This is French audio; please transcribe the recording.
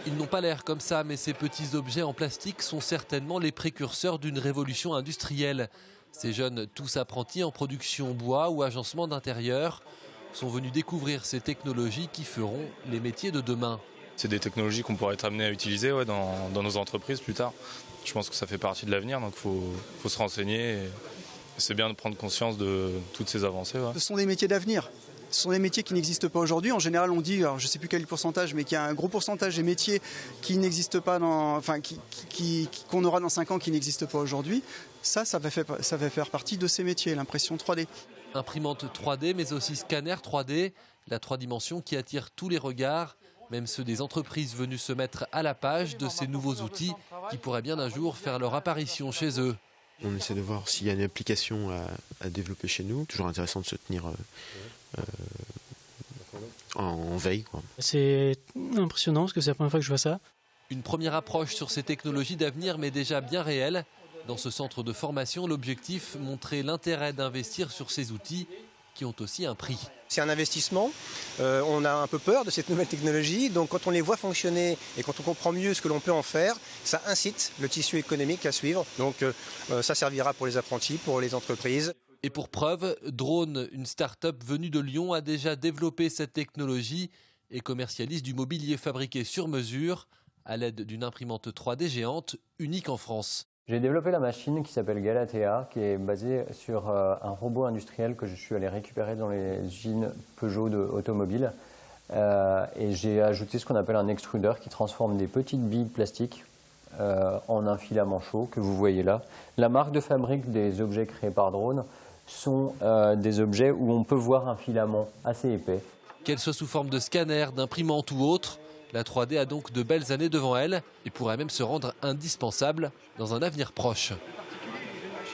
Ils n'ont pas l'air comme ça, mais ces petits objets en plastique sont certainement les précurseurs d'une révolution industrielle. Ces jeunes, tous apprentis en production bois ou agencement d'intérieur, sont venus découvrir ces technologies qui feront les métiers de demain. C'est des technologies qu'on pourrait être amené à utiliser dans nos entreprises plus tard. Je pense que ça fait partie de l'avenir, donc il faut se renseigner. Et c'est bien de prendre conscience de toutes ces avancées. Ouais. Ce sont des métiers d'avenir. Ce sont des métiers qui n'existent pas aujourd'hui. En général, on dit, alors je ne sais plus quel pourcentage, mais qu'il y a un gros pourcentage des métiers qui n'existent pas, qu'on aura dans 5 ans, qui n'existent pas aujourd'hui. Ça va faire partie de ces métiers, l'impression 3D. Imprimante 3D, mais aussi scanner 3D, la 3 dimensions qui attire tous les regards, même ceux des entreprises venues se mettre à la page de ces nouveaux outils qui pourraient bien un jour faire leur apparition chez eux. On essaie de voir s'il y a une application à développer chez nous. Toujours intéressant de se tenir en veille, quoi. C'est impressionnant parce que c'est la première fois que je vois ça. Une première approche sur ces technologies d'avenir, mais déjà bien réelle. Dans ce centre de formation, l'objectif, montrer l'intérêt d'investir sur ces outils qui ont aussi un prix. C'est un investissement, on a un peu peur de cette nouvelle technologie, donc quand on les voit fonctionner et quand on comprend mieux ce que l'on peut en faire, ça incite le tissu économique à suivre. Donc ça servira pour les apprentis, pour les entreprises. Et pour preuve, Drone, une start-up venue de Lyon, a déjà développé cette technologie et commercialise du mobilier fabriqué sur mesure à l'aide d'une imprimante 3D géante unique en France. J'ai développé la machine qui s'appelle Galatea, qui est basée sur un robot industriel que je suis allé récupérer dans les usines Peugeot automobile. Et j'ai ajouté ce qu'on appelle un extrudeur qui transforme des petites billes plastiques en un filament chaud que vous voyez là. La marque de fabrique des objets créés par Drone sont des objets où on peut voir un filament assez épais. Qu'elle soit sous forme de scanner, d'imprimante ou autre, la 3D a donc de belles années devant elle et pourrait même se rendre indispensable dans un avenir proche.